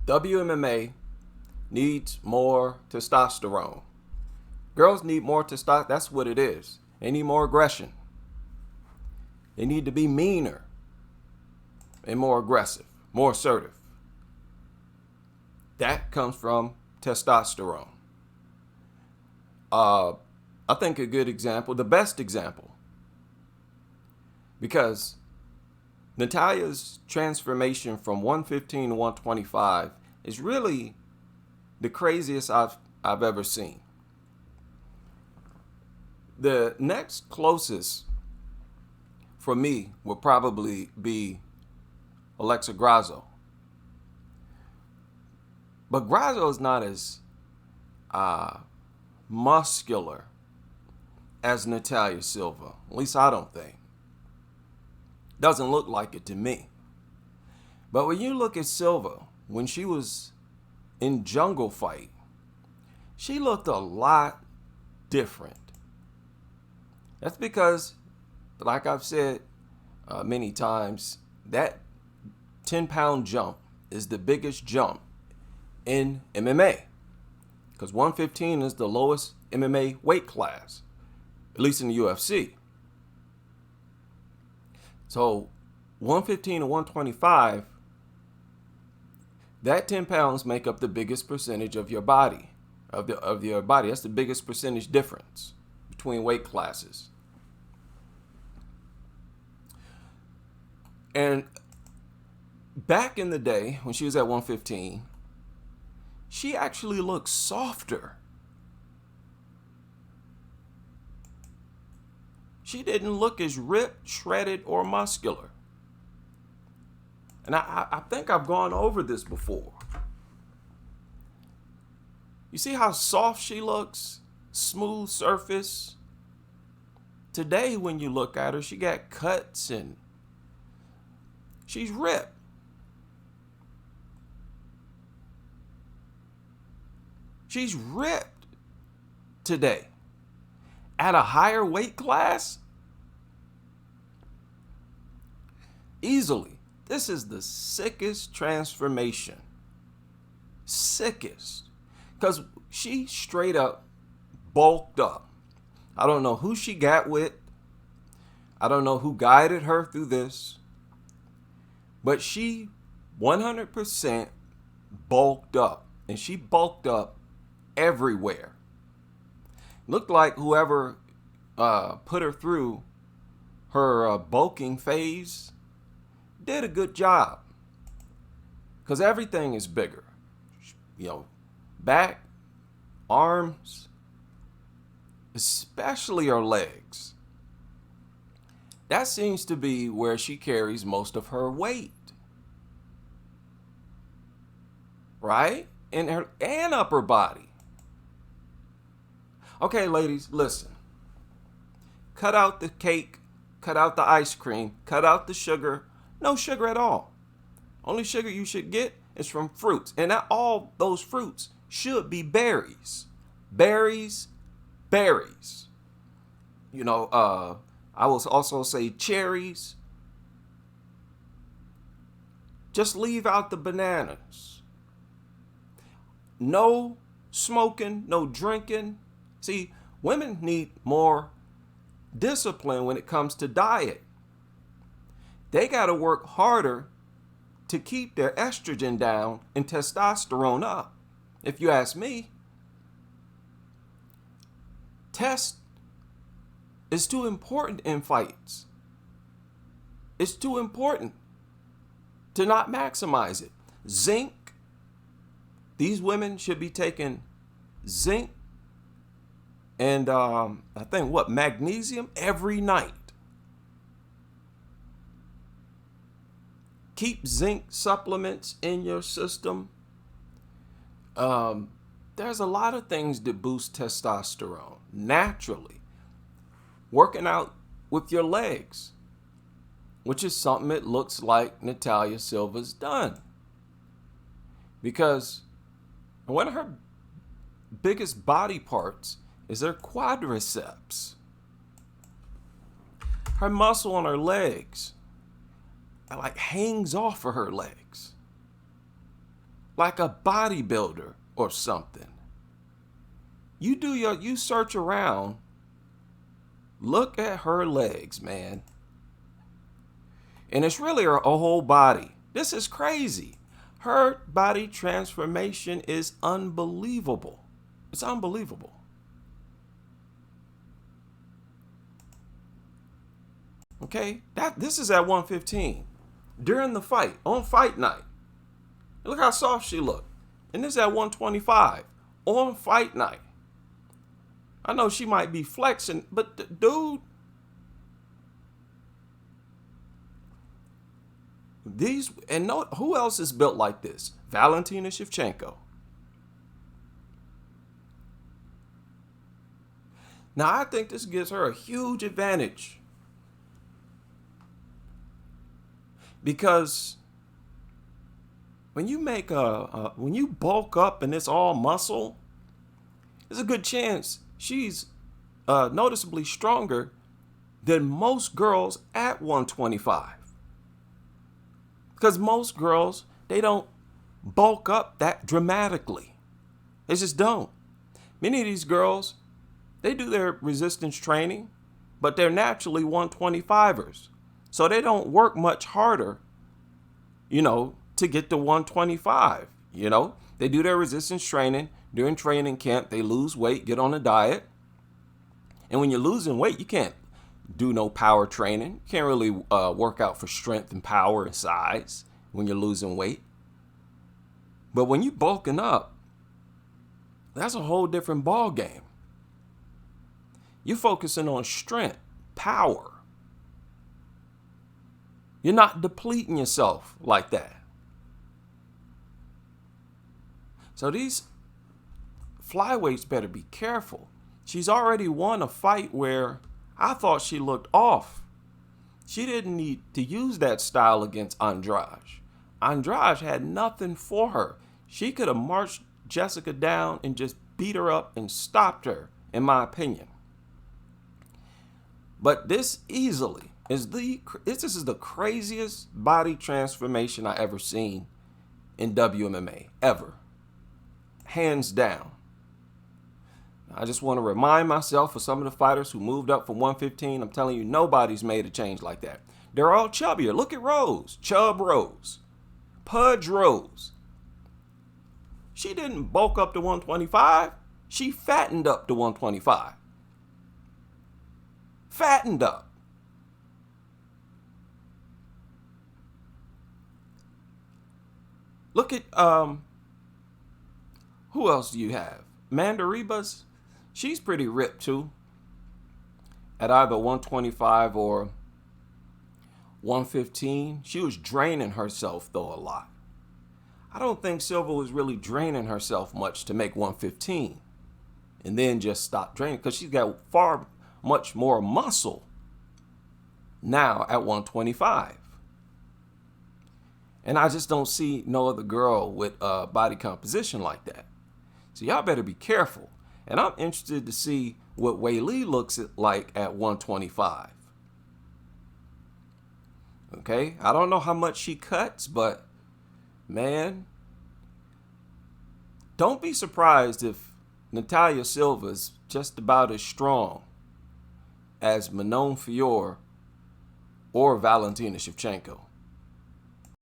WMMA needs more testosterone. Girls need more testosterone. That's what it is. They need more aggression. They need to be meaner and more aggressive, more assertive. That comes from testosterone. I think a good example, the best example, because Natalia's transformation from 115 to 125 is really the craziest I've ever seen. The next closest for me would probably be Alexa Grasso. But Grasso is not as muscular as Natalia Silva. At least I don't think. Doesn't look like it to me. But when you look at Silva, when she was in Jungle Fight, she looked a lot different. That's because, like I've said many times, that 10-pound jump is the biggest jump in MMA. Because 115 is the lowest MMA weight class, at least in the UFC. So 115 to 125, that 10 pounds make up the biggest percentage of your body, of your body. That's the biggest percentage difference between weight classes. And back in the day when she was at 115, she actually looked softer. She didn't look as ripped, shredded, or muscular. And I think I've gone over this before. You see how soft she looks? Smooth surface. Today, when you look at her, she got cuts and she's ripped. She's ripped today. At a higher weight class? Easily. This is the sickest transformation. Sickest. Because she straight up bulked up. I don't know who she got with. I don't know who guided her through this. But she 100% bulked up. And she bulked up everywhere. Looked like whoever put her through her bulking phase did a good job. Because everything is bigger. You know, back, arms, especially her legs. That seems to be where she carries most of her weight. Right? In her and upper body. Okay, ladies, listen. Cut out the cake, cut out the ice cream, cut out the sugar. No sugar at all. Only sugar you should get is from fruits. And not all those fruits should be berries. Berries, berries. You know, I will also say cherries. Just leave out the bananas. No smoking, no drinking. See, women need more discipline when it comes to diet. They got to work harder to keep their estrogen down and testosterone up. If you ask me, test is too important in fights. It's too important to not maximize it. Zinc, these women should be taking zinc and I think magnesium every night. Keep zinc supplements in your system. There's a lot of things that boost testosterone naturally. Working out with your legs, which is something it looks like Natalia Silva's done. Because one of her biggest body parts is her quadriceps. Her muscle on her legs like hangs off of her legs. like a bodybuilder or something. You search around, look at her legs, man. And it's really her whole body. This is crazy. Her body transformation is unbelievable. It's unbelievable. Okay, this is at 115 during the fight on fight night. Look how soft she looked. And this is at 125 on fight night. I know she might be flexing, but dude, who else is built like this? Valentina Shevchenko. Now I think this gives her a huge advantage, because when you when you bulk up and it's all muscle, there's a good chance she's noticeably stronger than most girls at 125. Because most girls, they don't bulk up that dramatically. They just don't. Many of these girls, they do their resistance training, but they're naturally 125ers. So they don't work much harder, to get to 125. They do their resistance training. During training camp, they lose weight, get on a diet. And when you're losing weight, you can't do no power training. You can't really work out for strength and power and size when you're losing weight. But when you bulking up, that's a whole different ball game. You're focusing on strength, power. You're not depleting yourself like that. So these flyweights better be careful. She's already won a fight where I thought she looked off. She didn't need to use that style against Andrade. Andrade had nothing for her. She could have marched Jessica down and just beat her up and stopped her, in my opinion. But this easily is this is the craziest body transformation I ever seen in WMMA, ever. Hands down. I just want to remind myself of some of the fighters who moved up from 115. I'm telling you, nobody's made a change like that. They're all chubbier. Look at Rose. Chub Rose. Pudge Rose. She didn't bulk up to 125. She fattened up to 125. Fattened up. Look at, who else do you have? Amanda Ribas. She's pretty ripped too. At either 125 or 115. She was draining herself though a lot. I don't think Silva was really draining herself much to make 115 and then just stop draining, because she's got much more muscle now at 125. And I just don't see no other girl with body composition like that. So y'all better be careful. And I'm interested to see what Weili looks like at 125. Okay? I don't know how much she cuts, but man, don't be surprised if Natalia Silva is just about as strong as Manon Fiore or Valentina Shevchenko.